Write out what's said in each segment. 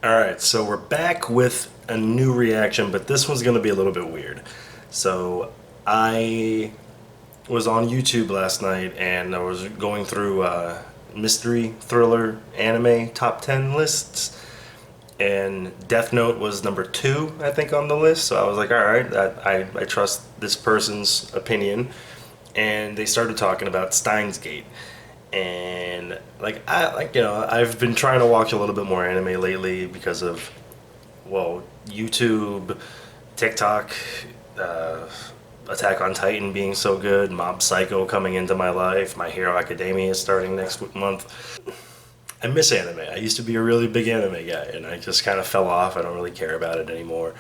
Alright, so we're back with a new reaction, but this one's going to be a little bit weird. So, I was on YouTube last night and I was going through mystery thriller anime top 10 lists, and Death Note was number 2, I think, on the list. So I was like, alright, I trust this person's opinion. And they started talking about Steins Gate. And I've been trying to watch a little bit more anime lately because of, well, YouTube, TikTok, uh, Attack on Titan being so good, Mob Psycho coming into my life, My Hero Academia is starting next month. I miss anime. I used to be a really big anime guy, and I just kind of fell off. I don't really care about it anymore.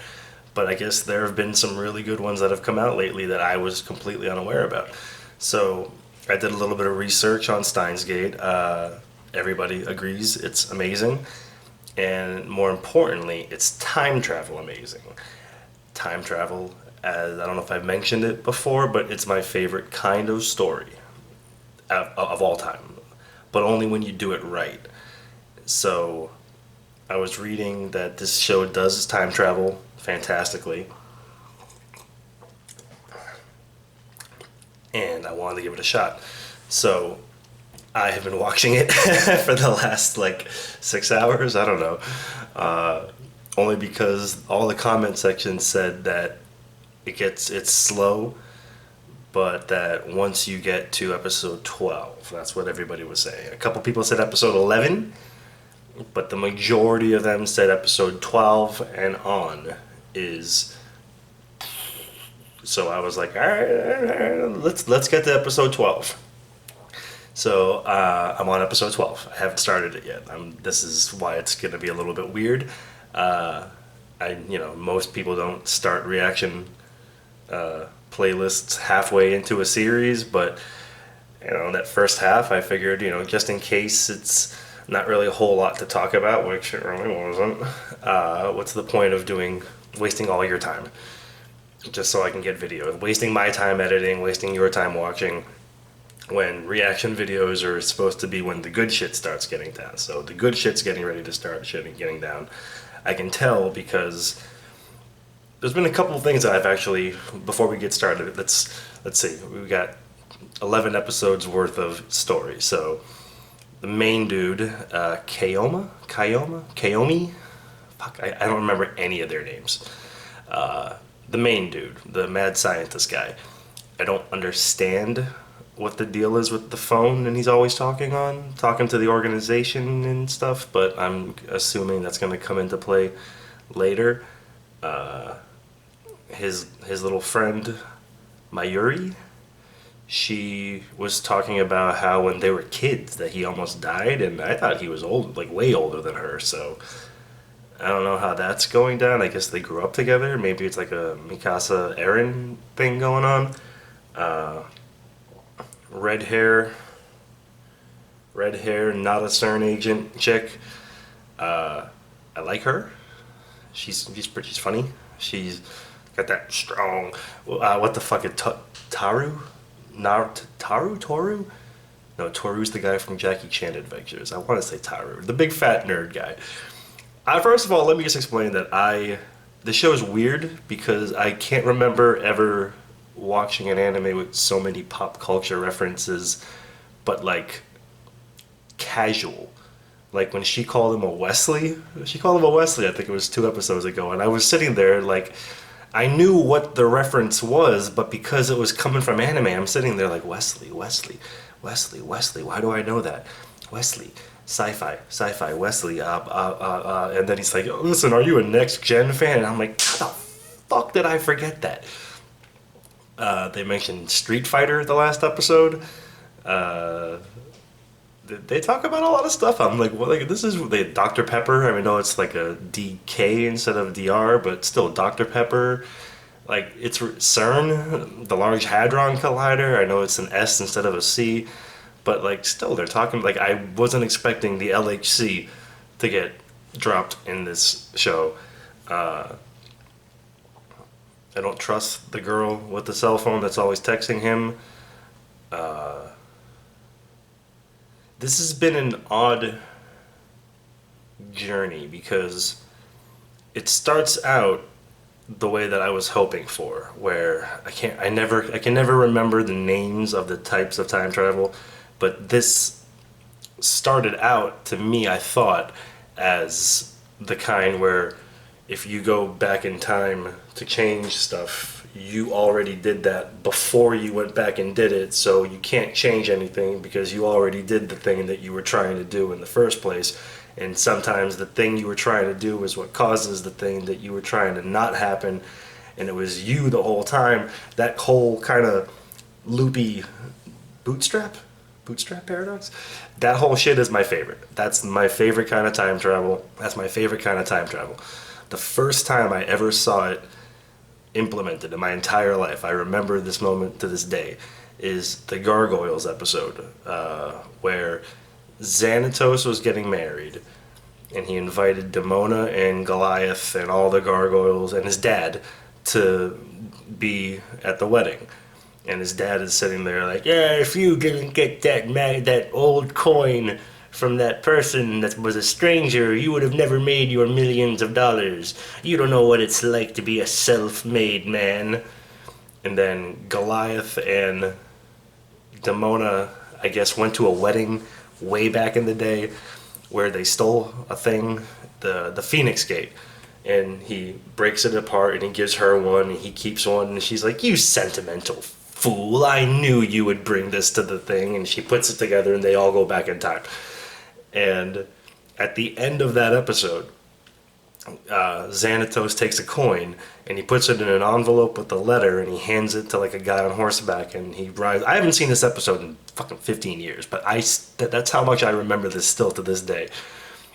But I guess there have been some really good ones that have come out lately that I was completely unaware about. So I did a little bit of research on Steins Gate. Everybody agrees it's amazing. And more importantly, it's time travel amazing. Time travel, as I don't know if I've mentioned it before, but it's my favorite kind of story of all time. But only when you do it right. So I was reading that this show does time travel fantastically, and I wanted to give it a shot. So I have been watching it for the last like 6 hours. I don't know. Only because all the comment sections said that it's slow, but that once you get to episode 12, that's what everybody was saying. A couple people said episode 11, but the majority of them said episode 12 and on is. So I was like, all right, let's get to episode 12. So I'm on episode 12. I haven't started it yet. This is why it's going to be a little bit weird. Uh, most people don't start reaction playlists halfway into a series, but that first half, I figured, just in case it's not really a whole lot to talk about, which it really wasn't. What's the point of wasting all your time just so I can get video? Wasting my time editing, wasting your time watching, when reaction videos are supposed to be when the good shit starts getting down. So the good shit's getting ready to start getting down. I can tell because there's been a couple of things that I've actually, before we get started, let's see, we've got 11 episodes worth of story. So the main dude, Kaomi? Fuck, I don't remember any of their names. The main dude, the mad scientist guy. I don't understand what the deal is with the phone and he's always talking to the organization and stuff, but I'm assuming that's going to come into play later. His little friend, Mayuri, she was talking about how when they were kids that he almost died, and I thought he was old, like way older than her, so I don't know how that's going down. I guess they grew up together. Maybe it's like a Mikasa Eren thing going on. Red hair, not a CERN agent chick. I like her. She's funny. She's got that strong. What the fuck is Taru? Toru? No, Toru's the guy from Jackie Chan Adventures. I want to say Taru, the big fat nerd guy. First of all, let me just explain that the show is weird because I can't remember ever watching an anime with so many pop culture references, but like casual. Like when she called him a Wesley, I think it was 2 episodes ago, and I was sitting there like, I knew what the reference was, but because it was coming from anime, I'm sitting there like, Wesley, why do I know that? Wesley, sci-fi, Wesley, and then he's like, oh, listen, are you a Next Gen fan? And I'm like, how the fuck did I forget that? They mentioned Street Fighter the last episode. They talk about a lot of stuff. I'm like, well, like this is Dr. Pepper. I mean, no, it's like a DK instead of DR, but still Dr. Pepper. Like it's CERN, the Large Hadron Collider. I know it's an S instead of a C, but like still they're talking. Like I wasn't expecting the LHC to get dropped in this show. I don't trust the girl with the cell phone that's always texting him. This has been an odd journey because it starts out the way that I was hoping for, where I can never remember the names of the types of time travel, but this started out to me, I thought, as the kind where if you go back in time to change stuff, you already did that before you went back and did it, so you can't change anything because you already did the thing that you were trying to do in the first place. And sometimes the thing you were trying to do is what causes the thing that you were trying to not happen, and it was you the whole time. That whole kind of loopy bootstrap paradox, that whole shit is my favorite. That's my favorite kind of time travel. That's my favorite kind of time travel. The first time I ever saw it implemented in my entire life, I remember this moment to this day, is the Gargoyles episode, where Xanatos was getting married, and he invited Demona and Goliath and all the gargoyles and his dad to be at the wedding. And his dad is sitting there like, yeah, if you didn't get that old coin from that person that was a stranger, you would have never made your millions of dollars. You don't know what it's like to be a self-made man. And then Goliath and Demona, I guess, went to a wedding way back in the day where they stole a thing, the Phoenix Gate, and he breaks it apart and he gives her one and he keeps one, and she's like, you sentimental fool, I knew you would bring this to the thing, and she puts it together and they all go back in time. And at the end of that episode, Xanatos takes a coin and he puts it in an envelope with a letter and he hands it to like a guy on horseback, and he rides. I haven't seen this episode in fucking 15 years, but that's how much I remember this still to this day.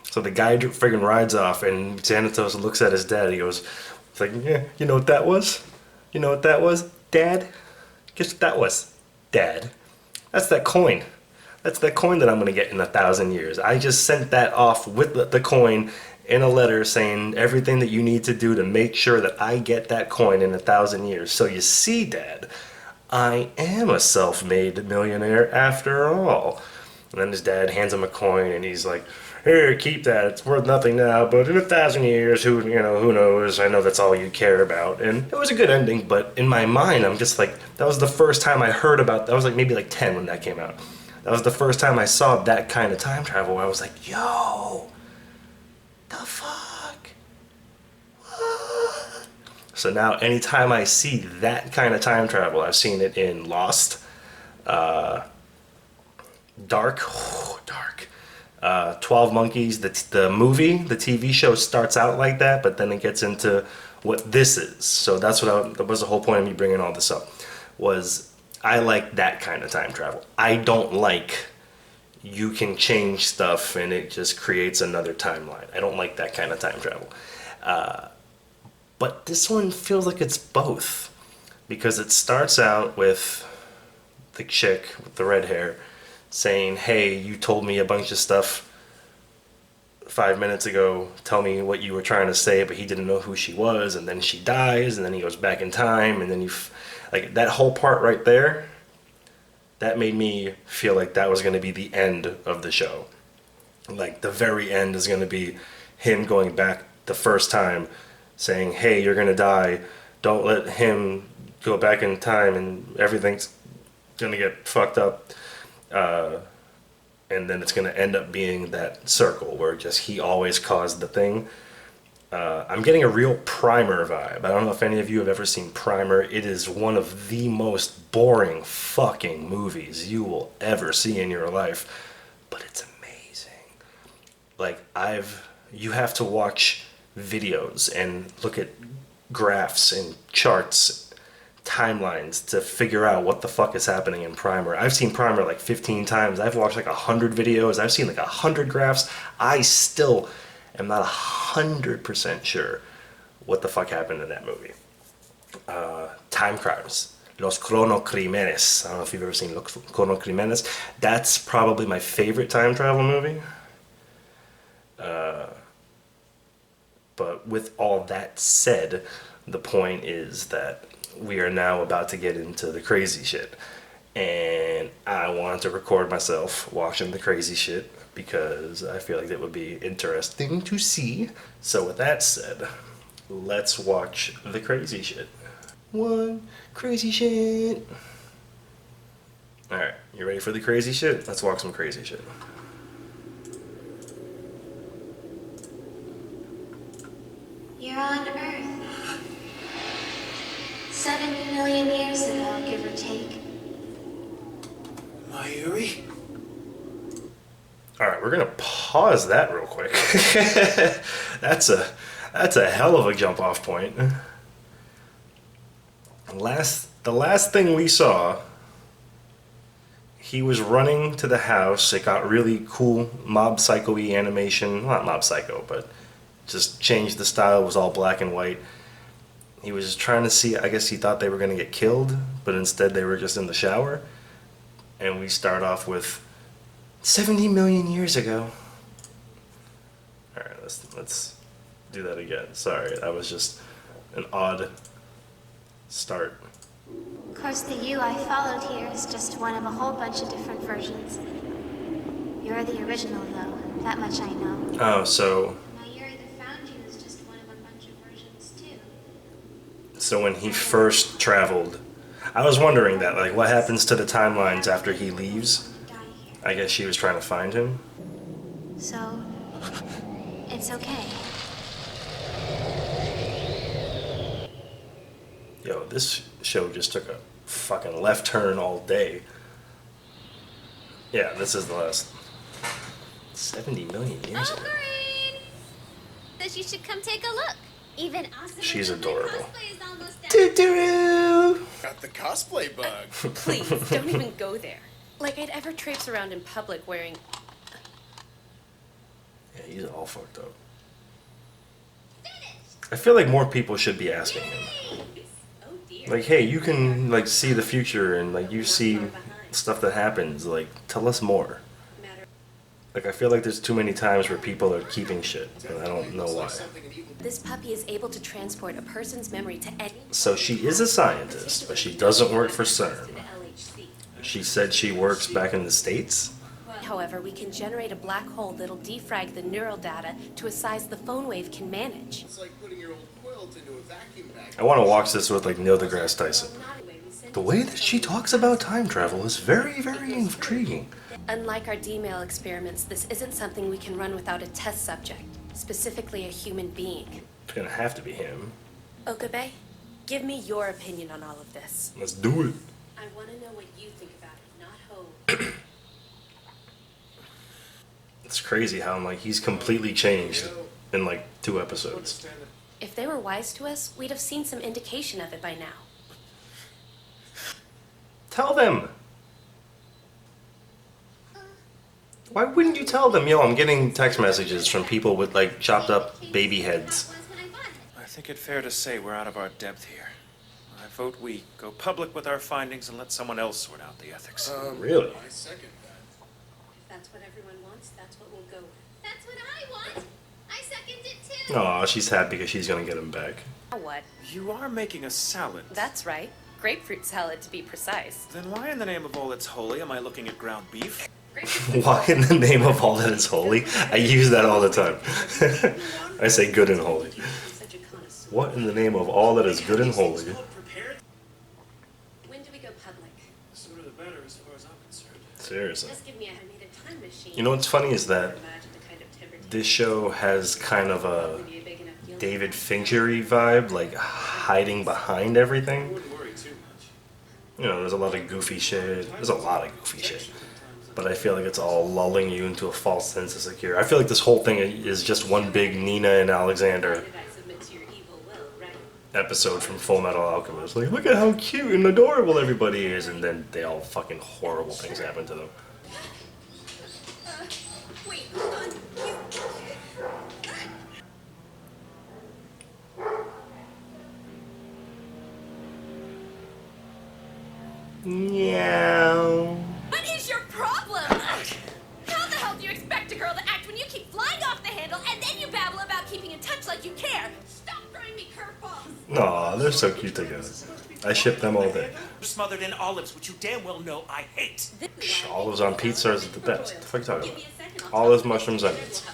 So the guy friggin' rides off, and Xanatos looks at his dad. He goes, it's like, yeah, you know what that was? You know what that was, Dad? Guess what that was, Dad? That's that coin. That's that coin that I'm gonna get in 1,000 years. I just sent that off with the coin in a letter saying everything that you need to do to make sure that I get that coin in 1,000 years. So you see, Dad, I am a self-made millionaire after all. And then his dad hands him a coin, and he's like, here, keep that. It's worth nothing now, but in 1,000 years, who knows? I know that's all you care about. And it was a good ending, but in my mind, I'm just like, that was the first time I heard about. I was like maybe like 10 when that came out. That was the first time I saw that kind of time travel. Where I was like, yo, the fuck? What? So now, anytime I see that kind of time travel, I've seen it in Lost, Dark, 12 Monkeys, the movie, the TV show starts out like that, but then it gets into what this is. So that was the whole point of me bringing all this up, was I like that kind of time travel. I don't like you can change stuff and it just creates another timeline. I don't like that kind of time travel. But this one feels like it's both, because it starts out with the chick with the red hair saying, hey, you told me a bunch of stuff 5 minutes ago, tell me what you were trying to say, but he didn't know who she was, and then she dies, and then he goes back in time, and then like that whole part right there, that made me feel like that was going to be the end of the show. Like the very end is going to be him going back the first time saying, hey, you're going to die, don't let him go back in time and everything's going to get fucked up. And then it's going to end up being that circle where just he always caused the thing. I'm getting a real Primer vibe. I don't know if any of you have ever seen Primer. It is one of the most boring fucking movies you will ever see in your life, but it's amazing. Like, you have to watch videos and look at graphs and charts, timelines to figure out what the fuck is happening in Primer. I've seen Primer like 15 times. I've watched like 100 videos. I've seen like 100 graphs. I still am not 100% sure what the fuck happened in that movie. Time Crimes. Los Cronocrímenes. I don't know if you've ever seen Los Cronocrímenes. That's probably my favorite time travel movie. But with all that said, the point is that we are now about to get into the crazy shit. And I wanted to record myself watching the crazy shit because I feel like that would be interesting to see. So with that said, let's watch the crazy shit. One crazy shit. Alright, you ready for the crazy shit? Let's walk some crazy shit. You're on Earth. 70 million years ago, give or take. Mayuri? Alright, we're gonna pause that real quick. That's a hell of a jump off point. The last thing we saw, he was running to the house. It got really cool Mob Psycho-y animation. Not Mob Psycho, but just changed the style. It was all black and white. He was just trying to see, I guess he thought they were going to get killed, but instead they were just in the shower. And we start off with 70 million years ago. Alright, let's do that again. Sorry, that was just an odd start. Of course, the you I followed here is just one of a whole bunch of different versions. You're the original, though. That much I know. Oh, so Mayuri that found you is just one of a bunch of versions, too. so when he first traveled, I was wondering that, like, what happens to the timelines after he leaves? Die here. I guess she was trying to find him. So, it's okay. Yo, this show just took a fucking left turn all day. Yeah, this is the last 70 million years ago. Green! Says you should come take a look. Even awesome. She's adorable. Is almost done. Doo-doo-doo. Got the cosplay bug. Please, don't even go there. Like I'd ever traipse around in public wearing... Yeah, he's all fucked up. Finished. I feel like more people should be asking him. Oh dear. Like, hey, you can, like, see the future and, like, you see stuff that happens. Like, tell us more. Like, I feel like there's too many times where people are keeping shit, and I don't know why. This puppy is able to transport a person's memory to any... So she is a scientist, but she doesn't work for CERN. She said she works back in the States? However, we can generate a black hole that'll defrag the neural data to a size the phone wave can manage. It's like putting your old quilt into a vacuum bag. I want to watch this with, like, Neil deGrasse Tyson. The way that she talks about time travel is very, very intriguing. Unlike our D-mail experiments, this isn't something we can run without a test subject, specifically a human being. It's gonna have to be him. Okabe, give me your opinion on all of this. Let's do it. I want to know what you think about it, not Ho. It's crazy how, like, he's completely changed in, like, 2 episodes. If they were wise to us, we'd have seen some indication of it by now. Tell them! Why wouldn't you tell them? Yo, I'm getting text messages from people with, like, chopped up baby heads. I think it's fair to say we're out of our depth here. I vote we go public with our findings and let someone else sort out the ethics. Really? I second that. If that's what everyone wants, that's what we'll go with. That's what I want. I second it too. Aw, she's happy because she's gonna get him back. Now what? You are making a salad. That's right. Grapefruit salad, to be precise. Then why in the name of all that's holy am I looking at ground beef? Why in the name of all that is holy? I use that all the time. I say good and holy. What in the name of all that is good and holy? When do we go public? The sooner the better as far as I'm concerned. Seriously. Just give me a time machine. You know what's funny is that Imagine the kind of temperature this show has kind of a would be a big enough deal. David Finchery vibe, like hiding behind everything. Wouldn't worry too much. You know, there's a lot of goofy shit. There's a lot of goofy shit. But I feel like it's all lulling you into a false sense of security. I feel like this whole thing is just one big Nina and Alexander Did I submit to your evil will, right? episode from Full Metal Alchemist. Like, look at how cute and adorable everybody is, and then they all fucking horrible things happen to them. Wait, hold on. Meow. What is your problem? How the hell do you expect a girl to act when you keep flying off the handle and then you babble about keeping in touch like you care? Stop throwing me curveballs! Aw, they're so cute together. I ship them all day. Smothered in olives, which you damn well know I hate. Olives on pizza is the best. What the fuck are you talking about? Olives, mushrooms, onions.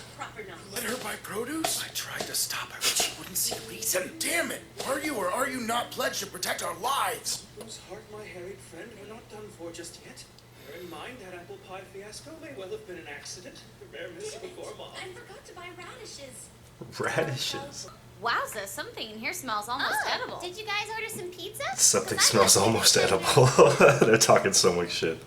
Let her buy produce? I tried to stop her, but she wouldn't see reason. Damn it! Are you or are you not pledged to protect our lives? Whose heart, my harried friend, we're not done for just yet. Bear in mind that apple pie fiasco may well have been an accident. A rare miss before mom. I forgot to buy radishes. Radishes. Wowza, something in here smells almost edible. Did you guys order some pizza? Something 'Cause I smells got almost pizza. edible. They're talking so much shit.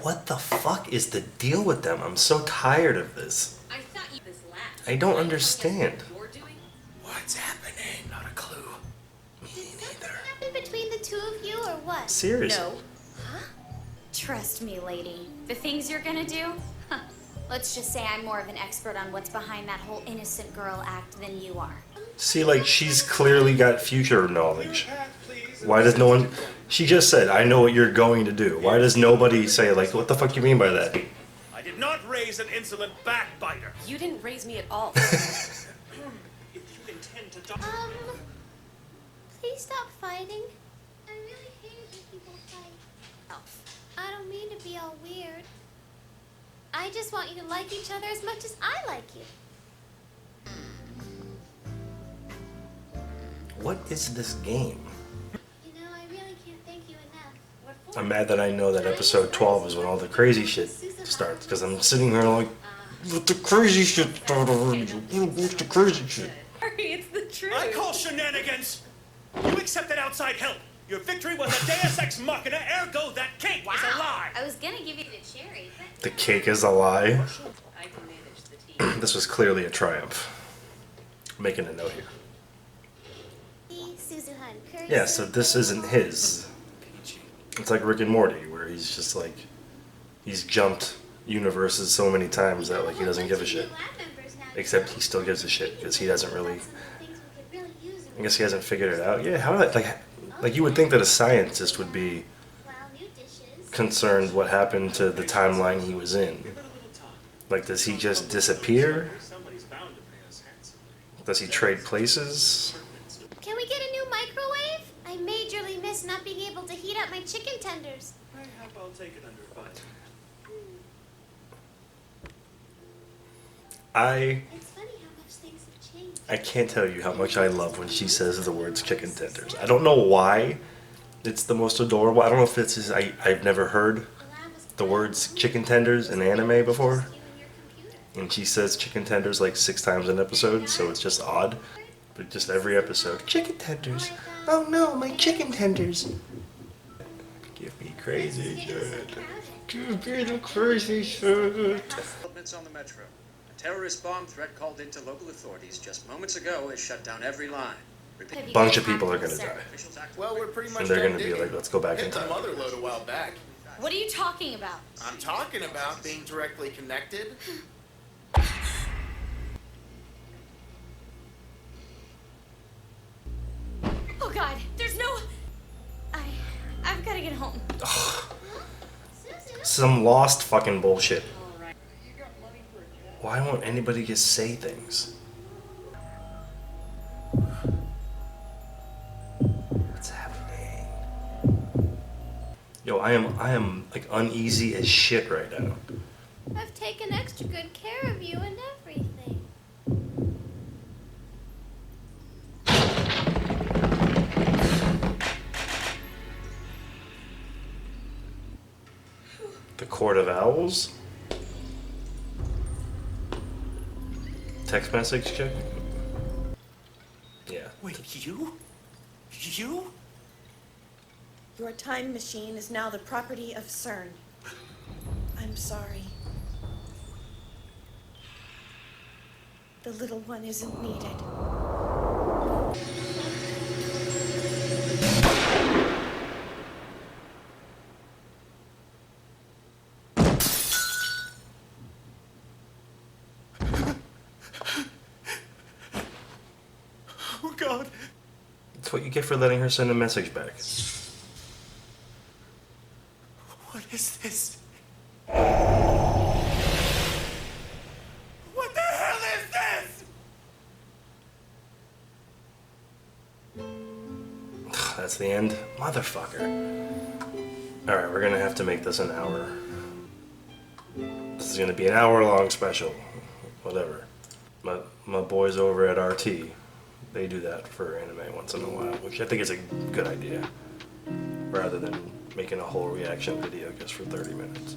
What the fuck is the deal with them? I'm so tired of this. I thought you this last. I don't understand. You're doing? What's happening? Not a clue. Happened between the two of you or what? Seriously. No. Trust me, lady. The things you're gonna do? Huh. Let's just say I'm more of an expert on what's behind that whole innocent girl act than you are. See, like, she's clearly got future knowledge. Why does no one... She just said, I know what you're going to do. Why does nobody say, like, what the fuck you mean by that? I did not raise an insolent backbiter. You didn't raise me at all. If you intend to die. Please stop fighting. I really hate it when people fight. Oh, I don't mean to be all weird. I just want you to like each other as much as I like you. What is this game? You know, I really can't thank you enough. What for? I'm mad that I know that episode 12 is when all the crazy shit starts, because I'm sitting here like, let the crazy shit start already. What's the crazy shit? Sorry, it's the truth. I call shenanigans. You accepted outside help. Your victory was a deus ex machina, ergo that cake is a lie. I was gonna give you the cherry, but The cake is a lie. I can manage the tea. This was clearly a triumph. I'm making a note here. Suzuhan, curry Yeah, so this isn't his. It's like Rick and Morty, where he's just like, he's jumped universes so many times that like he doesn't give a shit. Except he still gives a shit because he doesn't really. I guess he hasn't figured it out. Yeah, how like you would think that a scientist would be concerned what happened to the timeline he was in. Like, does he just disappear? Somebody's bound to pay us handsomely. Does he trade places? Can we get a new microwave? I majorly miss not being able to heat up my chicken tenders. Mayhap I'll take it under advisement. It's funny how much things have changed. I can't tell you how much I love when she says the words chicken tenders. I don't know why it's the most adorable. I don't know if it's just, I've never heard the words chicken tenders in anime before. And she says chicken tenders like 6 times an episode, so it's just odd. But just every episode, chicken tenders. Oh no, my chicken tenders. Give me crazy shit. Give me the crazy shit. Developments on the metro. A terrorist bomb threat called into local authorities just moments ago has shut down every line. Repeat. Bunch of people are gonna die. Officials act- Well, we're pretty much And they're done gonna be digging. like, let's go back in Hit the time. mother load a while back. what are you talking about? I'm talking about being directly connected. Oh god, there's no... I've gotta get home. Some lost fucking bullshit. Why won't anybody just say things? What's happening? Yo, I am like uneasy as shit right now. I've taken extra good care of you and everything. The Court of Owls? Text message check? Yeah. Wait, you? You? Your time machine is now the property of CERN. I'm sorry. The little one isn't needed. Oh God. That's what you get for letting her send a message back. What is this? What the hell is this? that's the end? Motherfucker. Alright, we're gonna have to make this an hour. This is gonna be an hour-long special. Whatever. My boys over at RT, they do that for anime once in a while, which I think is a good idea. Rather than making a whole reaction video just for 30 minutes.